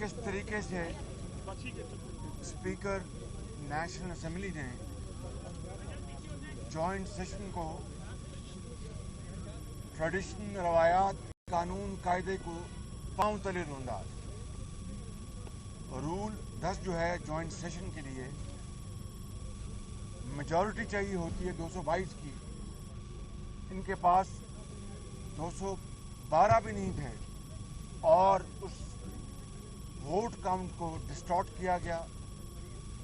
जिस तरीके से स्पीकर नेशनल असेंबली ने जॉइंट सेशन को ट्रेडिशन, रवायात, कानून, कायदे को पांव तले रौंदा। रूल 10 जो है जॉइंट सेशन के लिए मेजॉरिटी चाहिए होती है 222 की, इनके पास 212 भी नहीं थे और उस वोट काउंट को डिस्टॉर्ट किया गया।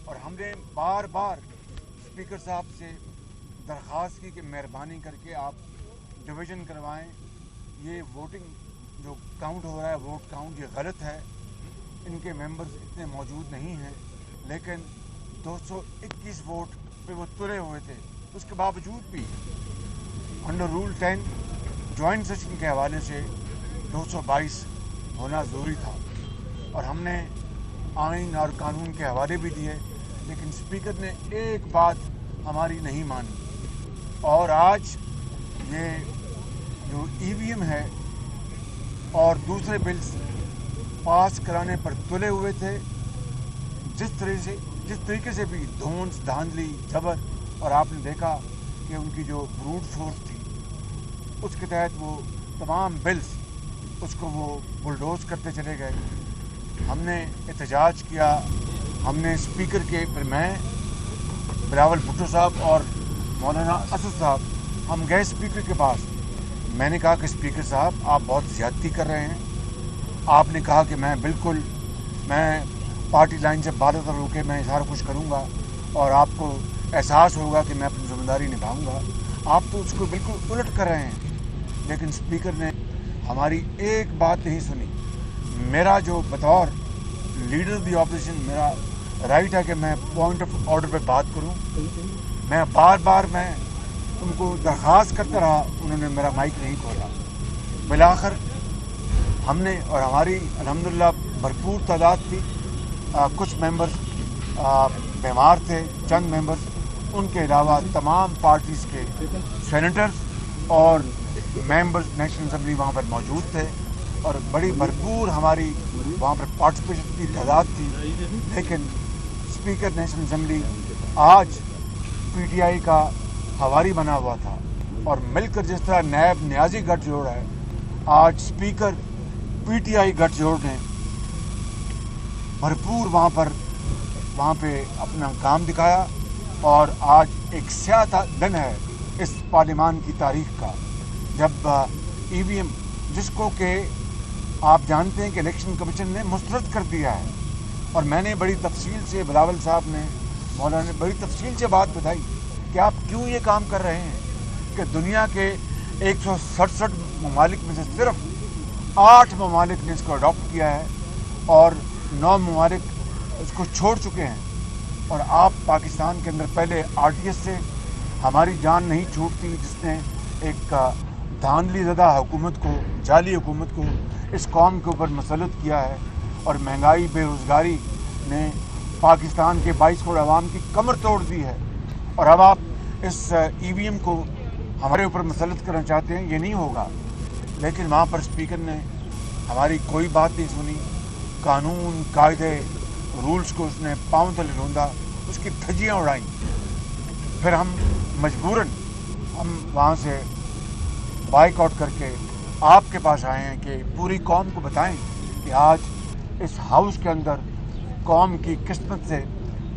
और हमने बार बार स्पीकर साहब से दरख्वास्त की कि मेहरबानी करके आप डिवीज़न करवाएं, ये वोटिंग जो काउंट हो रहा है वोट काउंट ये गलत है, इनके मेंबर्स इतने मौजूद नहीं हैं। लेकिन 221 वोट पे वो तुले हुए थे, उसके बावजूद भी अंडर रूल 10 जॉइंट सेशन के हवाले से 222 होना ज़रूरी था। और हमने आइन और कानून के हवाले भी दिए, लेकिन स्पीकर ने एक बात हमारी नहीं मानी। और आज ये जो ईवीएम है और दूसरे बिल्स पास कराने पर तुले हुए थे, जिस तरीके से भी धौंस, धांधली, जबर, और आपने देखा कि उनकी जो ब्रूट फोर्स थी उसके तहत वो तमाम बिल्स उसको वो बुलडोज करते चले गए। हमने एहतजाज किया, हमने स्पीकर के पर मैं, बिलावल भुट्टो साहब और मौलाना असद साहब, हम गए स्पीकर के पास। मैंने कहा कि स्पीकर साहब आप बहुत ज़्यादती कर रहे हैं। आपने कहा कि मैं पार्टी लाइन से बाहर तक रुके मैं सारा कुछ करूंगा और आपको एहसास होगा कि मैं अपनी जिम्मेदारी निभाऊंगा। आप तो उसको बिल्कुल उलट कर रहे हैं। लेकिन स्पीकर ने हमारी एक बात नहीं सुनी। मेरा जो बतौर लीडर दी ऑपोजिशन मेरा राइट है कि मैं पॉइंट ऑफ ऑर्डर पे बात करूं। मैं बार मैं उनको दरख्वास्त करता रहा, उन्होंने मेरा माइक नहीं खोला। बिलाखिर हमने, और हमारी अल्हम्दुलिल्लाह भरपूर तादाद थी, कुछ मेंबर्स बीमार थे, चंद मेंबर्स, उनके अलावा तमाम पार्टीज़ के सेनेटर्स और मेंबर्स नेशनल असेंबली वहाँ पर मौजूद थे और बड़ी भरपूर हमारी वहाँ पर पार्टिसिपेशन की तादाद थी। लेकिन स्पीकर नेशनल असेंबली आज पीटीआई का हवारी बना हुआ था और मिलकर जिस तरह नायब न्याजी गठजोड़ है, आज स्पीकर पीटीआई गठजोड़ ने भरपूर वहाँ पे अपना काम दिखाया। और आज एक स्याह दिन है इस पार्लियामान की तारीख का, जब ईवीएम जिसको कि आप जानते हैं कि इलेक्शन कमीशन ने मुस्तरद कर दिया है। और मैंने बड़ी तफसील से, बिलावल साहब ने, मौलाना ने बड़ी तफसील से बात बताई कि आप क्यों ये काम कर रहे हैं कि दुनिया के 167 ममालिक में से सिर्फ 8 ममालिक ने इसको अडॉप्ट किया है और 9 ममालिक इसको छोड़ चुके हैं। और आप पाकिस्तान के अंदर पहले आरटीएस से हमारी जान नहीं छूटती, जिसने एक धांधली ज़दा हुकूमत को, जाली हुकूमत को इस कौम के ऊपर मुसल्लत किया है। और महंगाई, बेरोज़गारी ने पाकिस्तान के 22 करोड़ आवाम की कमर तोड़ दी है। और अब आप इस ईवीएम को हमारे ऊपर मुसल्लत करना चाहते हैं, ये नहीं होगा। लेकिन वहाँ पर स्पीकर ने हमारी कोई बात नहीं सुनी। कानून, कायदे, रूल्स को उसने पांव तले रौंदा, उसकी धज्जियाँ उड़ाई। फिर हम मजबूरन वहाँ से बाइकआउट करके आपके पास आए हैं कि पूरी कौम को बताएं कि आज इस हाउस के अंदर कौम की किस्मत से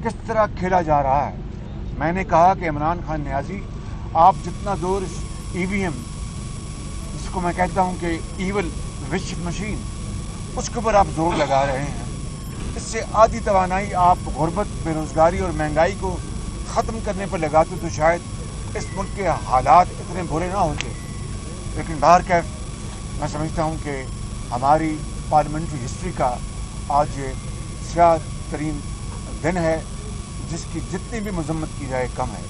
किस तरह खेला जा रहा है। मैंने कहा कि इमरान खान न्याजी, आप जितना दूर इस ईवीएम, जिसको मैं कहता हूँ कि ईवल विश मशीन, उसके ऊपर आप जोर लगा रहे हैं, इससे आधी तवानाई आप गुर्बत, बेरोज़गारी और महंगाई को ख़त्म करने पर लगाते तो शायद इस मुल्क के हालात इतने बुरे ना होते। लेकिन बाहर क्या, मैं समझता हूँ कि हमारी पार्लियामेंट्री हिस्ट्री का आज ये स्याह तरीन दिन है, जिसकी जितनी भी मजम्मत की जाए कम है।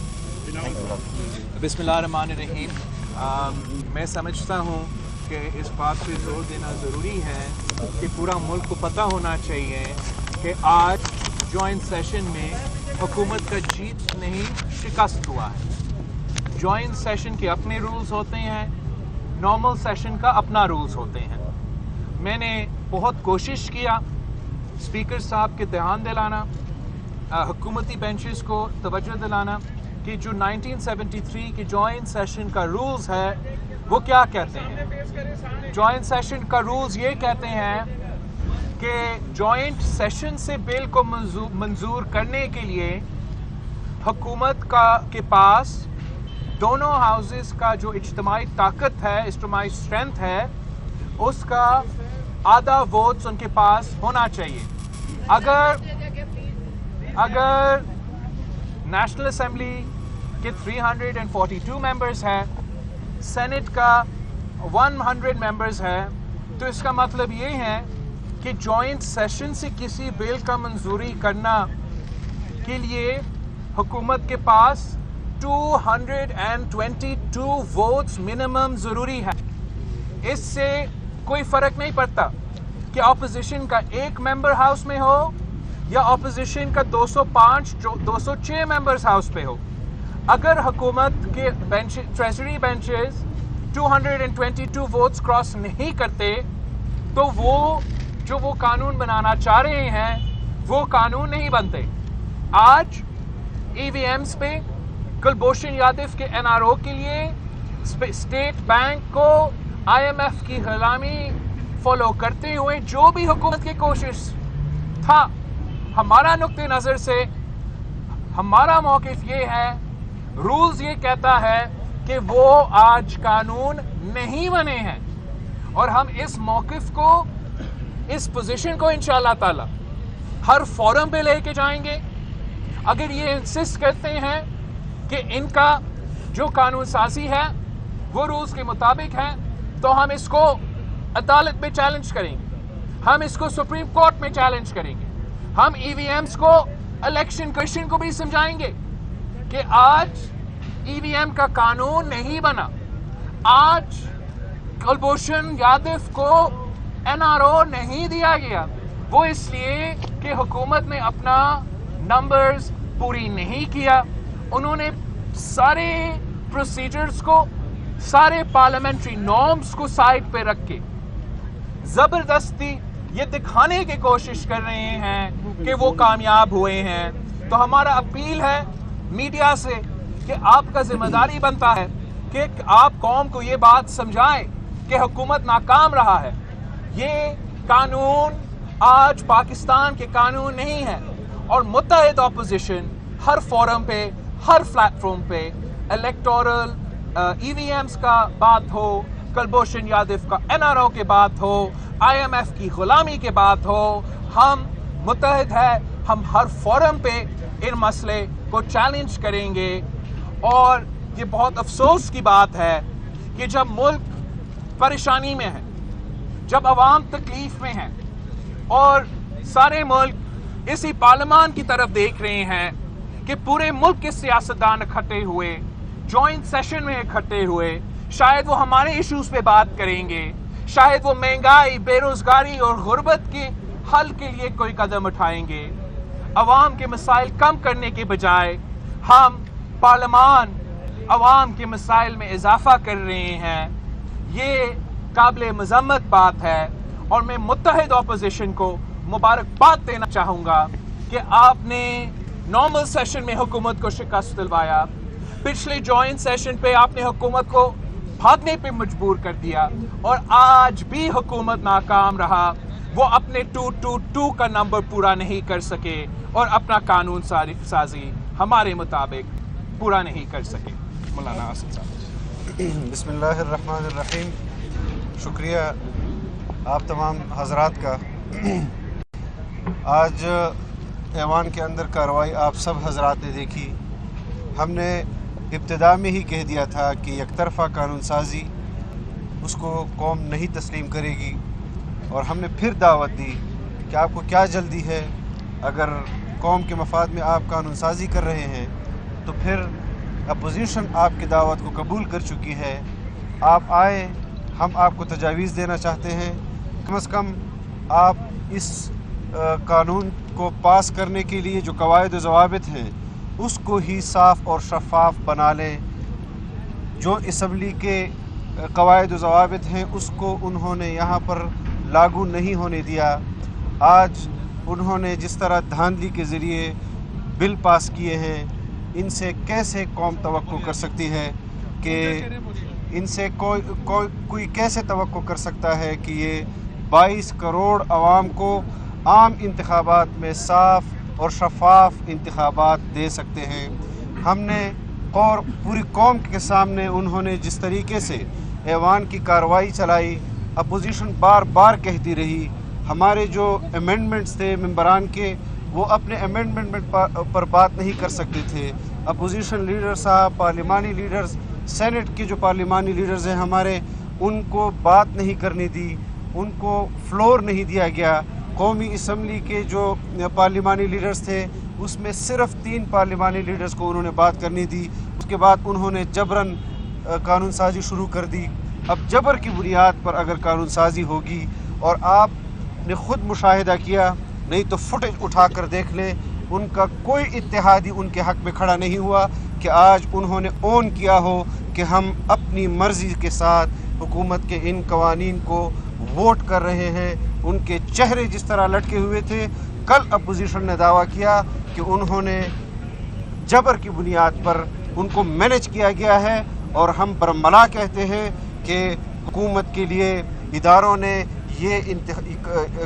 बिस्मिल्लाहिर्रहमानिर्रहीम। मैं समझता हूँ कि इस बात पे जोर देना ज़रूरी है कि पूरा मुल्क को पता होना चाहिए कि आज जॉइंट सेशन में हुकूमत का जीत नहीं शिकस्त हुआ है। जॉइंट सेशन के अपने रूल्स होते हैं, नॉर्मल सेशन का अपना रूल्स होते हैं। मैंने बहुत कोशिश किया स्पीकर साहब के ध्यान दिलाना, हुकूमती बेंचेस को तवज्जो दिलाना कि जो 1973 की जॉइंट सेशन का रूल्स है वो क्या कहते हैं। जॉइंट सेशन का रूल्स ये कहते हैं कि जॉइंट सेशन से बिल को मंजूर करने के लिए हुकूमत के पास दोनों हाउसेस का जो इज्तिमाई ताकत है, इज्तिमाई स्ट्रेंथ है, उसका आधा वोट्स उनके पास होना चाहिए। अगर नेशनल असेंबली के 342 मेंबर्स हैं, सेनेट का 100 मेंबर्स है, तो इसका मतलब ये है कि जॉइंट सेशन से किसी बिल का मंजूरी करना के लिए हुकूमत के पास 222 वोट्स मिनिमम ज़रूरी है। इससे कोई फ़र्क नहीं पड़ता कि अपोजिशन का एक मेंबर हाउस में हो या अपोजिशन का 206 मेंबर्स हाउस पे हो। अगर हुकूमत के ट्रेजरी बेंचेस 222 वोट्स क्रॉस नहीं करते तो वो कानून बनाना चाह रहे हैं वो कानून नहीं बनते। आज EVMs पे कुलभूषण यादव के NRO के लिए स्टेट बैंक को IMF की गुलामी फॉलो करते हुए जो भी हुकूमत की कोशिश था, हमारा नुक्ते नज़र से हमारा मौक़िफ़ ये है, रूल्स ये कहता है कि वो आज कानून नहीं बने हैं और हम इस मौक़िफ़ को, इस पोजीशन को इंशाअल्लाह ताला हर फोरम पे लेके जाएंगे। अगर ये इंसिस्ट करते हैं कि इनका जो कानून साजी है वो रूल्स के मुताबिक है, तो हम इसको अदालत में चैलेंज करेंगे, हम इसको सुप्रीम कोर्ट में चैलेंज करेंगे, हम EVMs को इलेक्शन कमीशन को भी समझाएंगे कि आज EVM का कानून नहीं बना। आज कुलभूषण यादव को NRO नहीं दिया गया, वो इसलिए कि हुकूमत ने अपना नंबर्स पूरी नहीं किया। उन्होंने सारे प्रोसीजर्स को, सारे पार्लियामेंट्री नॉर्म्स को साइड पे रख के ज़बरदस्ती ये दिखाने की कोशिश कर रहे हैं कि वो कामयाब हुए हैं। तो हमारा अपील है मीडिया से कि आपका जिम्मेदारी बनता है कि आप कौम को ये बात समझाएं कि हुकूमत नाकाम रहा है। ये कानून आज पाकिस्तान के कानून नहीं है और मुत्तहिद अपोजिशन हर फोरम पे, हर प्लेटफॉर्म पे, इलेक्टोरल EVMs का बात हो, कुलभूषण यादव का NRO के बात हो, IMF की गुलामी के बात हो, हम मुत्तहिद है, हम हर फोरम पे इन मसले को चैलेंज करेंगे। और ये बहुत अफसोस की बात है कि जब मुल्क परेशानी में है, जब अवाम तकलीफ में है और सारे मुल्क इसी पार्लियामान की तरफ देख रहे हैं कि पूरे मुल्क के सियासतदान इकट्ठे हुए, जॉइंट सेशन में इकट्ठे हुए, शायद वो हमारे इश्यूज पे बात करेंगे, शायद वो महंगाई, बेरोजगारी और गुर्बत के हल के लिए कोई कदम उठाएंगे। अवाम के मसाइल कम करने के बजाय हम पार्लियामान अवाम के मसाइल में इजाफा कर रहे हैं। ये काबिल मजम्मत बात है और मैं मुत्तहिद अपोजिशन को मुबारकबाद देना चाहूँगा कि आपने नॉर्मल सेशन में हुकूमत को शिकस्त दिलवाया, पिछले जॉइंट सेशन पे आपने हुकूमत को भागने पे मजबूर कर दिया और आज भी हुकूमत नाकाम रहा। वो अपने 222 का नंबर पूरा नहीं कर सके और अपना कानून साजी हमारे मुताबिक पूरा नहीं कर सके। मौलाना आसिफ साहब। बिस्मिल्लाहिर्रहमानिर्रहीम। शुक्रिया आप तमाम हजरात का। आज ऐवान के अंदर कार्रवाई आप सब हजरात ने देखी। हमने इब्तिदा में ही कह दिया था कि एकतरफ़ा कानून साजी उसको कौम नहीं तस्लीम करेगी और हमने फिर दावत दी कि आपको क्या जल्दी है, अगर कौम के मफाद में आप कानून साजी कर रहे हैं तो फिर अपोजिशन आपकी दावत को कबूल कर चुकी है, आप आए, हम आपको तजावीज़ देना चाहते हैं। कम से कम आप इस कानून को पास करने के लिए जो कवायद व ज़वाबित हैं उसको ही साफ़ और शफ़ाफ़ बना लें। जो असम्बली के कवायद व ज़वाबित हैं उसको उन्होंने यहाँ पर लागू नहीं होने दिया। आज انہوں نے جس طرح دھاندلی کے ذریعے بل پاس کیے ہیں، ان سے کیسے قوم توقع کر سکتی ہے کہ ان سے کوئی کیسے توقع کر سکتا ہے کہ یہ 22 کروڑ عوام کو عام انتخابات میں صاف اور شفاف انتخابات دے سکتے ہیں۔ ہم نے اور پوری قوم کے سامنے انہوں نے جس طریقے سے ایوان کی کارروائی چلائی، اپوزیشن بار بار کہتی رہی، ہمارے جو امینڈمنٹس تھے ممبران کے وہ اپنے امینڈمنٹ پر بات نہیں کر سکتے تھے۔ اپوزیشن لیڈر صاحب، پارلیمانی لیڈرز، سینٹ کے جو پارلیمانی لیڈرز ہیں ہمارے، ان کو بات نہیں کرنے دی، ان کو فلور نہیں دیا گیا۔ قومی اسمبلی کے جو پارلیمانی لیڈرز تھے اس میں صرف 3 پارلیمانی لیڈرز کو انہوں نے بات کرنی دی۔ اس کے بعد انہوں نے جبراً قانون سازی شروع کر دی۔ اب جبر کی بنیاد پر اگر قانون سازی ہوگی، اور آپ نے خود مشاہدہ کیا، نہیں تو فوٹیج اٹھا کر دیکھ لیں، ان کا کوئی اتحادی ان کے حق میں کھڑا نہیں ہوا کہ آج انہوں نے اون کیا ہو کہ ہم اپنی مرضی کے ساتھ حکومت کے ان قوانین کو ووٹ کر رہے ہیں۔ ان کے چہرے جس طرح لٹکے ہوئے تھے، کل اپوزیشن نے دعویٰ کیا کہ انہوں نے جبر کی بنیاد پر ان کو مینج کیا گیا ہے، اور ہم برملا کہتے ہیں کہ حکومت کے لیے اداروں نے یہ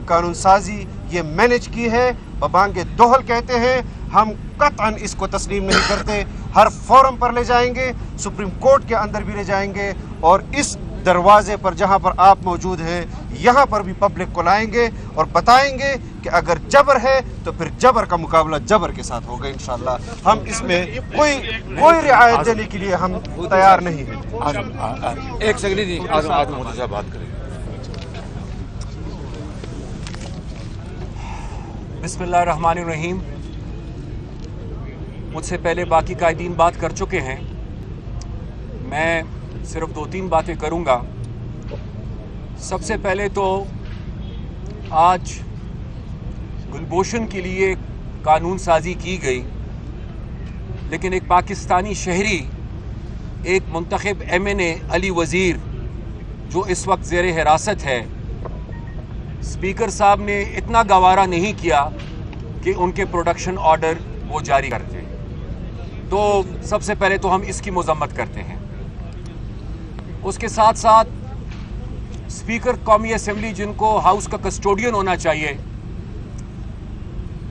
قانون سازی یہ مینج کی ہے۔ ببانگ دوہل کہتے ہیں ہم قطعاً اس کو تسلیم نہیں کرتے، ہر فورم پر لے جائیں گے، سپریم کورٹ کے اندر بھی لے جائیں گے، اور اس دروازے پر جہاں پر آپ موجود ہیں یہاں پر بھی پبلک کو لائیں گے اور بتائیں گے کہ اگر جبر ہے تو پھر جبر کا مقابلہ جبر کے ساتھ ہوگا انشاءاللہ۔ ہم اس میں کوئی رعایت دینے کے لیے ہم تیار نہیں ہیں۔ ایک سیکنڈ جی، آزم مودی صاحب بات کریں۔ بسم اللہ الرحمن الرحیم۔ مجھ سے پہلے باقی قائدین بات کر چکے ہیں، میں صرف 2-3 باتیں کروں گا۔ سب سے پہلے تو آج گلبوشن کے لیے قانون سازی کی گئی، لیکن ایک پاکستانی شہری، ایک منتخب MNA علی وزیر جو اس وقت زیر حراست ہے، اسپیکر صاحب نے اتنا گوارا نہیں کیا کہ ان کے پروڈکشن آرڈر وہ جاری کر دیں۔ تو سب سے پہلے تو ہم اس کی مذمت کرتے ہیں۔ اس کے ساتھ ساتھ اسپیکر قومی اسمبلی جن کو ہاؤس کا کسٹوڈین ہونا چاہیے،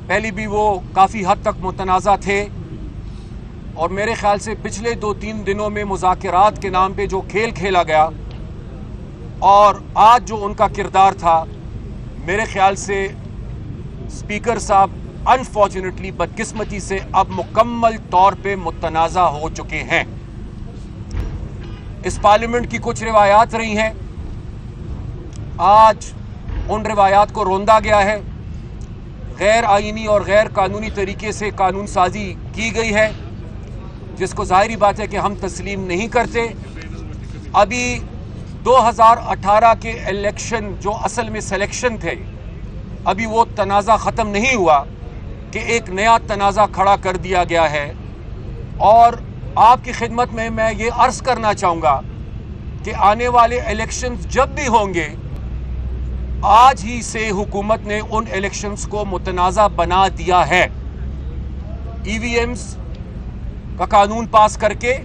پہلی بھی وہ کافی حد تک متنازع تھے، اور میرے خیال سے پچھلے 2-3 دنوں میں مذاکرات کے نام پہ جو کھیل کھیلا گیا، اور آج جو ان کا کردار تھا، میرے خیال سے اسپیکر صاحب انفارچونیٹلی بدقسمتی سے اب مکمل طور پہ متنازع ہو چکے ہیں۔ اس پارلیمنٹ کی کچھ روایات رہی ہیں، آج ان روایات کو روندا گیا ہے، غیر آئینی اور غیر قانونی طریقے سے قانون سازی کی گئی ہے، جس کو ظاہری بات ہے کہ ہم تسلیم نہیں کرتے۔ ابھی 2018 کے الیکشن جو اصل میں سلیکشن تھے، ابھی وہ تنازع ختم نہیں ہوا کہ ایک نیا تنازع کھڑا کر دیا گیا ہے، اور آپ کی خدمت میں یہ عرض کرنا چاہوں گا کہ آنے والے الیکشنز جب بھی ہوں گے، آج ہی سے حکومت نے ان الیکشنز کو متنازع بنا دیا ہے۔ EVMs کا قانون پاس کر کے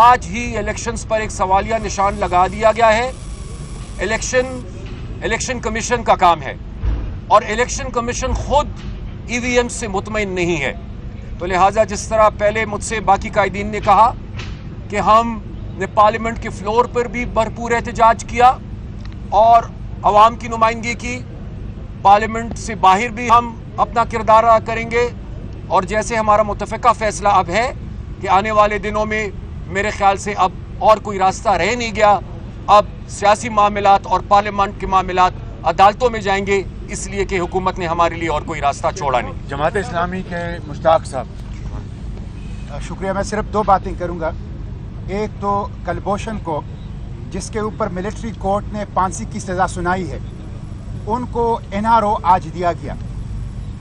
آج ہی الیکشنز پر ایک سوالیہ نشان لگا دیا گیا ہے۔ الیکشن کمیشن کا کام ہے، اور الیکشن کمیشن خود EVM سے مطمئن نہیں ہے۔ تو لہٰذا جس طرح پہلے مجھ سے باقی قائدین نے کہا کہ ہم نے پارلیمنٹ کے فلور پر بھی بھرپور احتجاج کیا اور عوام کی نمائندگی کی، پارلیمنٹ سے باہر بھی ہم اپنا کردار ادا کریں گے، اور جیسے ہمارا متفقہ فیصلہ اب ہے کہ آنے والے دنوں میں میرے خیال سے اب اور کوئی راستہ رہ نہیں گیا، اب سیاسی معاملات اور پارلیمنٹ کے معاملات عدالتوں میں جائیں گے، اس لیے کہ حکومت نے ہمارے لیے اور کوئی راستہ چھوڑا نہیں۔ جماعت اسلامی کے مشتاق صاحب، شکریہ۔ میں صرف 2 باتیں کروں گا۔ ایک تو کلبھوشن کو، جس کے اوپر ملٹری کورٹ نے پھانسی کی سزا سنائی ہے، ان کو NRO آج دیا گیا،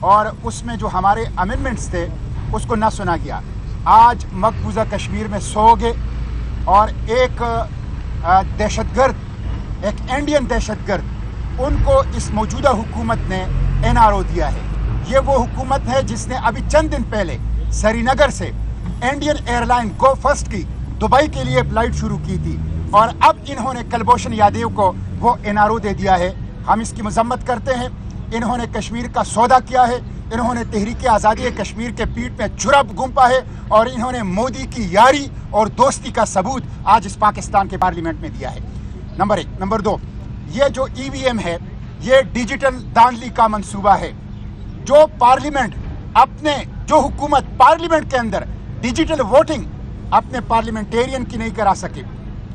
اور اس میں جو ہمارے امینڈمنٹس تھے اس کو نہ سنا گیا۔ آج مقبوضہ کشمیر میں سوگے، اور ایک دہشت گرد، ایک انڈین دہشت گرد، ان کو اس موجودہ حکومت نے NRO दिया है। ये वो हुकूमत है जिसने अभी चंद दिन पहले श्रीनगर से इंडियन एयरलाइन गो फर्स्ट की दुबई के लिए फ्लाइट शुरू की थी, और अब इन्होंने कुलभूषण यादव को वो NRO दे दिया है। हम इसकी मजम्मत करते हैं। इन्होंने कश्मीर का सौदा किया है, इन्होंने तहरीक आज़ादी कश्मीर के पीठ में छुरा घूंपा है, और इन्होंने मोदी की यारी और दोस्ती का सबूत आज इस पाकिस्तान के पार्लियामेंट में दिया है। नंबर 1। नंबर 2, ये जो EVM है ये डिजिटल धांधली का मंसूबा है। जो पार्लियामेंट अपने जो हुकूमत पार्लियामेंट के अंदर डिजिटल वोटिंग अपने पार्लियामेंटेरियन की नहीं करा सके,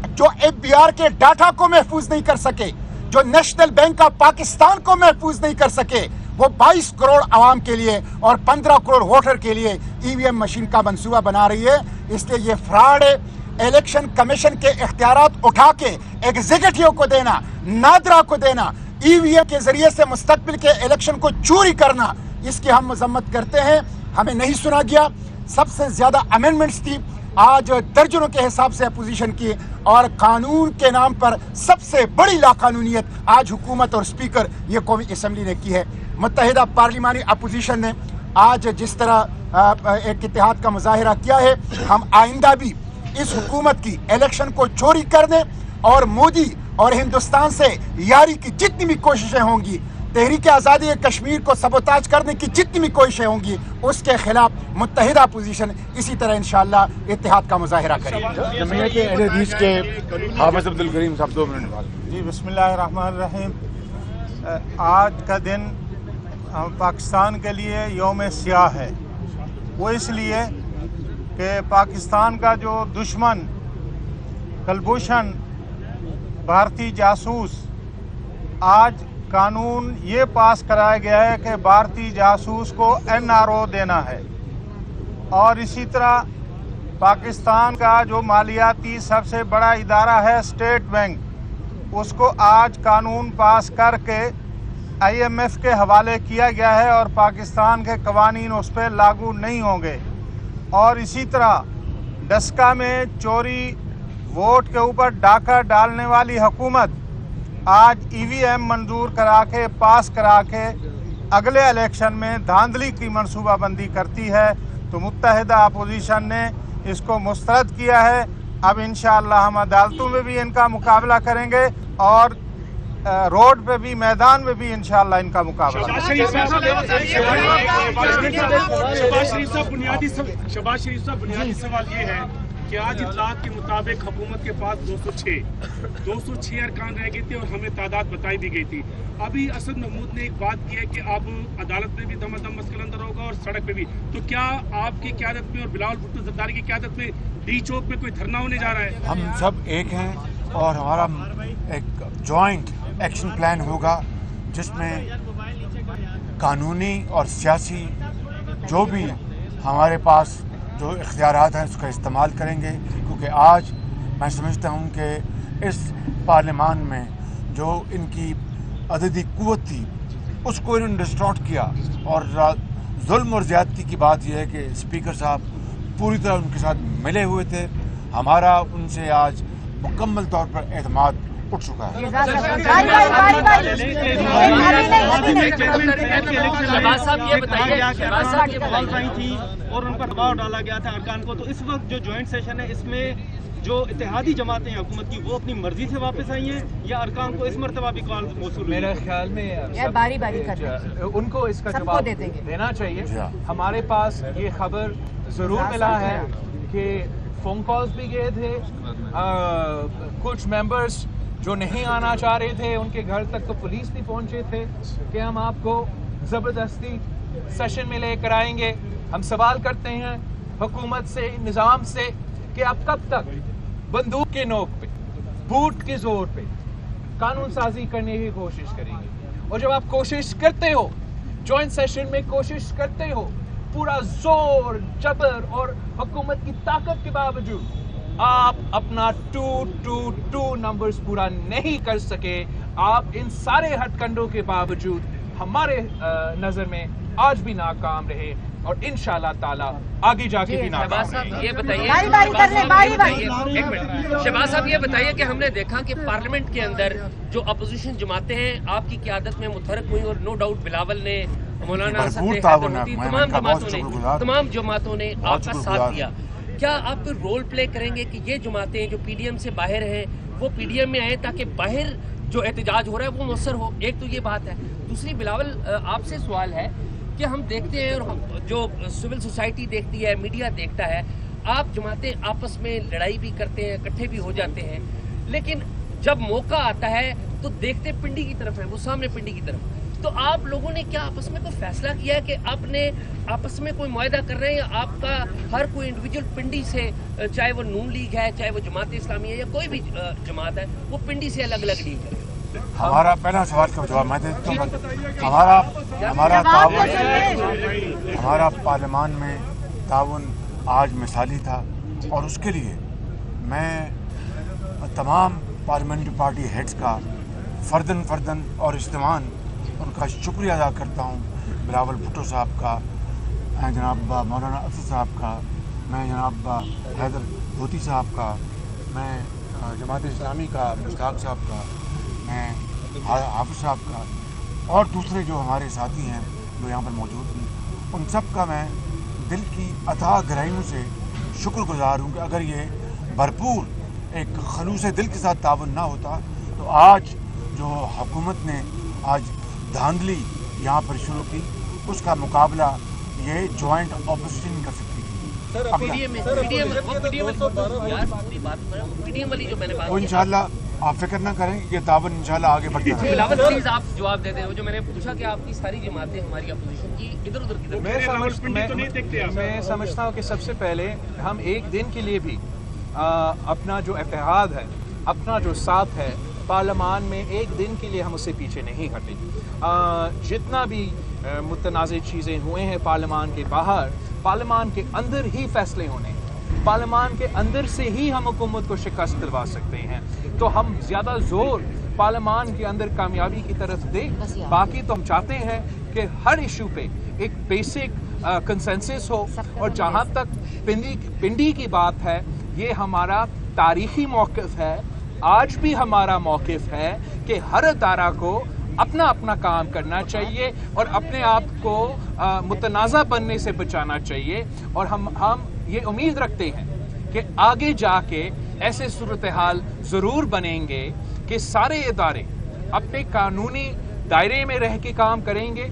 जो FBR के डाटा को महफूज नहीं कर सके, जो नेशनल बैंक ऑफ पाकिस्तान को महफूज नहीं कर सके, वो 22 करोड़ आवाम के लिए और 15 करोड़ वोटर के लिए EVM मशीन का मंसूबा बना रही है। इसलिए ये फ्रॉड है। इलेक्शन कमीशन के इख्तियारात उठा के एग्जीक्यूटिव को देना, नादरा को देना, EVM के जरिए से मुस्तकबिल के इलेक्शन को चोरी करना, इसकी हम मजम्मत करते हैं। हमें नहीं सुना गया। सबसे ज्यादा अमेंडमेंट्स थी आज दर्जनों के हिसाब से अपोजिशन की, और कानून के नाम पर सबसे बड़ी लाकानूनियत आज हुकूमत और स्पीकर ये कौमी असम्बली ने की है। मुत्तहिदा पार्लिमानी अपोजिशन ने आज जिस तरह एक इत्तेहाद का मुजाहिरा किया है, हम आइंदा भी इस हुकूमत की इलेक्शन को चोरी करने और मोदी और हिंदुस्तान से यारी की जितनी भी कोशिशें होंगी, तहरीक आज़ादी कश्मीर को सबोताज करने की जितनी भी कोशिशें होंगी, उसके खिलाफ मुत्तहिदा अपोजिशन इसी तरह इंशाअल्लाह इत्तेहाद का मुजाहिरा करेगी। जमीयत अहले हदीस के हाफिज अब्दुल करीम साहब 2 मिनट बाद। जी, बिस्मिल्लाहिर्रहमानिर्रहीम। आज का दिन पाकिस्तान के लिए यौम सियाह है। वो इसलिए कि पाकिस्तान का जो दुश्मन कुलभूषण भारतीय जासूस, आज कानून ये पास कराया गया है कि भारतीय जासूस को NRO देना है, और इसी तरह पाकिस्तान का जो मालियाती सबसे बड़ा इदारा है स्टेट बैंक, उसको आज कानून पास करके IMF के हवाले किया गया है, और पाकिस्तान के कवानीन उस पर लागू नहीं होंगे। और इसी तरह डस्का में चोरी वोट के ऊपर डाका डालने वाली हुकूमत आज EVM मंजूर करा के पास करा के अगले इलेक्शन में धांधली की मनसूबाबंदी करती है। तो मुत्तहिदा अपोजिशन ने इसको मुस्तरद किया है। अब इंशाअल्लाह हम अदालतों में भी इनका मुकाबला करेंगे, और रोड पे भी, मैदान में भी इंशाअल्लाह इनका मुकाबला। शहबाज शरीफ साहब, बुनियादी सवाल ये है कि आज इतलात के मुताबिक हुकूमत के पास 206 अरकान रह गए थे, और हमें तादाद बताई भी गई थी। अभी असद महमूद ने एक बात की है कि अब अदालत में भी दमादम मसला अंदर होगा और सड़क पे भी। तो क्या आपकी क़यादत में और बिलावल भुट्टो ज़रदारी की क़यादत में डी चौक में कोई धरना होने जा रहा है? हम सब एक हैं, और हमारा एक जॉइंट एक्शन प्लान होगा जिसमें कानूनी और सियासी जो भी हमारे पास जो इख्तियारात हैं उसका इस्तेमाल करेंगे, क्योंकि आज मैं समझता हूँ कि इस पार्लियामान में जो इनकी अददी कुव्वत थी उसको इन्होंने डिस्ट्रॉट किया, और जुल्म और ज़्यादती की बात यह है कि स्पीकर साहब पूरी तरह उनके साथ मिले हुए थे। हमारा उनसे आज मुकम्मल तौर पर एतमाद उठ चुका है। और उन पर दबाव डाला गया था अरकान को, तो इस वक्त जो जॉइंट सेशन है इसमें जो इत्तेहादी जमातें हैं हुकूमत की, वो अपनी मर्जी से वापस आई हैं, या अरकान को इस मरतबा भी कॉल मौसूल? मेरे ख्याल में बारी बारी कर उनको इसका जवाब देना चाहिए। हमारे पास ये खबर ज़रूर मिला है कि फ़ोन कॉल्स भी गए थे, कुछ मेंबर्स जो नहीं आना चाह रहे थे उनके घर तक तो पुलिस भी पहुंचे थे कि हम आपको ज़बरदस्ती सेशन में लेकर आएंगे। हम सवाल करते हैं हुकूमत से, निज़ाम से, कि आप कब तक बंदूक के नोक पे, बूट के ज़ोर पे कानून साजी करने की कोशिश करेंगे? और जब आप कोशिश करते हो, जॉइंट सेशन में कोशिश करते हो, पूरा जोर जबर और हुकूमत की ताकत के बावजूद आप अपना 222 नंबर्स पूरा नहीं कर सके। आप इन सारे हथकंडों के बावजूद हमारे नज़र में आज भी नाकाम रहे और इंशाल्लाह ताला आगे जाके भी नाकाम रहे। ये बताइए शहबाज साहब, ये बताइए कि हमने देखा कि पार्लियामेंट के अंदर जो अपोजिशन जमातें हैं आपकी क़यादत में मुतहरक हुई और नो डाउट बिलावल ने, मौलाना तमाम जमातों ने आपका साथ दिया। क्या आप कोई रोल प्ले करेंगे कि ये जमातें जो पीडीएम से बाहर हैं वो पीडीएम में आए ताकि बाहर जो एहतजाज हो रहा है वो मुयस्सर हो? एक तो ये बात है। दूसरी, बिलावल आपसे सवाल है कि हम देखते हैं और जो सिविल सोसाइटी देखती है, मीडिया देखता है, आप जमातें आपस में लड़ाई भी करते हैं, इकट्ठे भी हो जाते हैं, लेकिन जब मौका आता है तो देखते पिंडी की तरफ है, वो सामने पिंडी की तरफ। तो आप लोगों ने क्या आपस में कोई फैसला किया है कि आपने आपस में कोई मुआहदा कर रहे हैं, या आपका हर कोई इंडिविजुअल पिंडी से, चाहे वो नून लीग है, चाहे वो जमात इस्लामी है या कोई भी जमात है, वो पिंडी से अलग अलग लीग है? हमारा पहला सवाल का जवाब मैं देता हूँ। हमारा पार्लियामान में ताउन आज मिसाली था और उसके लिए मैं तमाम पार्लियामेंट्री पार्टी हेड्स का फर्दन और इज्तिमान उनका शुक्रिया अदा करता हूँ। बिलावल भुट्टो साहब का, जनाब मौलाना अफसर साहब का, मैं जनाब हैदर धोती साहब का, मैं जमात इस्लामी का मुश्ताक साहब का, मैं हाफिज साहब का और दूसरे जो हमारे साथी हैं जो यहाँ पर मौजूद हैं, उन सब का मैं दिल की अथाह गहराइयों से शुक्रगुजार हूँ कि अगर ये भरपूर एक खलूस दिल के साथ ताउन ना होता तो आज जो हुकूमत ने आज धांधली यहाँ पर शुरू की उसका मुकाबला ये जॉइंट ऑपोजिशन नहीं कर सकती थी। वो इंशाल्लाह आप फिक्र ना करें, ये ताउन इंशाल्लाह आगे बढ़ता है। बिलावल प्लीज आप जवाब दे दें, जो मैंने पूछा कि आपकी सारी जमातें हमारी अपोजिशन की इधर उधर की तरफ। मैं समझता हूँ कि सबसे पहले हम एक दिन के लिए भी अपना जो इत्तेहाद है, अपना जो साथ है पार्लियामान में, एक दिन के लिए हम उससे पीछे नहीं हटे। जितना भी मुतनाज़ चीज़ें हुए हैं पार्लियामान के बाहर, पार्लियामान के अंदर ही फैसले होने, पार्लियामान के अंदर से ही हम हुकूमत को शिकस्त दिलवा सकते हैं। तो हम ज़्यादा ज़ोर पार्लियामान के अंदर कामयाबी की तरफ दें। बाकी तो हम चाहते हैं कि हर इशू पे एक बेसिक कंसेंसस हो। और जहाँ तक पिंडी की बात है, ये हमारा तारीख़ी मौक़िफ़ है, आज भी हमारा मौक़िफ़ है कि हर अदारा को अपना अपना काम करना चाहिए और अपने आप को मुतनाज़ा बनने से बचाना चाहिए। और हम ये उम्मीद रखते हैं कि आगे जाके ऐसे सूरत हाल ज़रूर बनेंगे कि सारे इदारे अपने कानूनी दायरे में रह के काम करेंगे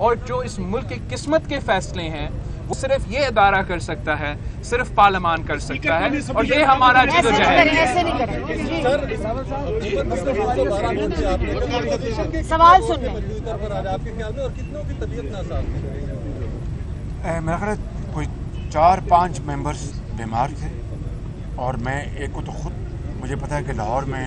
और जो इस मुल्क की किस्मत के फ़ैसले हैं वो सिर्फ ये इदारा कर सकता है, सिर्फ पार्लियामान कर सकता है। और ये हमारा जिदोजहद सवाल सुन मेरा ख्याल कोई 4-5 मेंबर्स बीमार थे और मैं एक को तो खुद मुझे पता है कि लाहौर में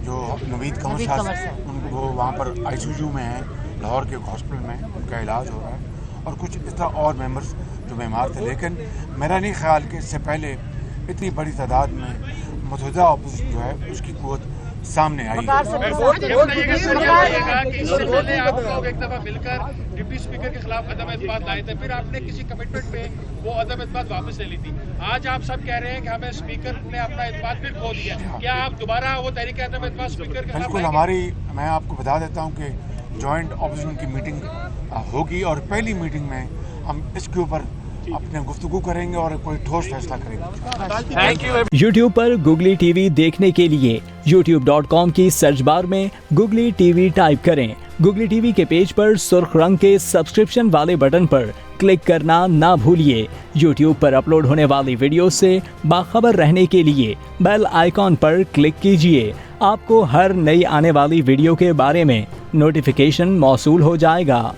जो नवीद कंवर साहब उनको वो वहाँ पर ICU में हैं, लाहौर के हॉस्पिटल में उनका इलाज हो रहा है, और कुछ इस तरह और मेंबर्स जो बीमार थे। लेकिन मेरा नहीं ख्याल कि इससे पहले इतनी बड़ी तादाद में मुतहदा अपोजिशन जो है उसकी कुव्वत सामने आई। एक दफा मिलकर डिप्टी स्पीकर के खिलाफ अदम एतमाद लाए थे, फिर आपने किसी कमिटमेंट पे वो अदम एतमाद वापस ले ली थी। आज आप सब कह रहे हैं कि हमें स्पीकर ने अपना एतमाद फिर खो दिया, क्या आप दोबारा वो तहरीक अदम एतमाद स्पीकर के खिलाफ? बिल्कुल, मैं आपको बता देता हूँ कि जॉइंट ऑपोजिशन की मीटिंग होगी और पहली मीटिंग में हम इसके ऊपर अपने गुफ्तगू करेंगे और कोई ठोस फैसला करेंगे। Thank you. यूट्यूब पर गुगली टीवी देखने के लिए youtube.com की सर्च बार में गुगली टीवी टाइप करें। गुगली टीवी के पेज पर सुर्ख रंग के सब्सक्रिप्शन वाले बटन पर क्लिक करना ना भूलिए। यूट्यूब पर अपलोड होने वाली वीडियो से बाखबर रहने के लिए बेल आइकॉन पर क्लिक कीजिए। आपको हर नई आने वाली वीडियो के बारे में नोटिफिकेशन मौसूल हो जाएगा।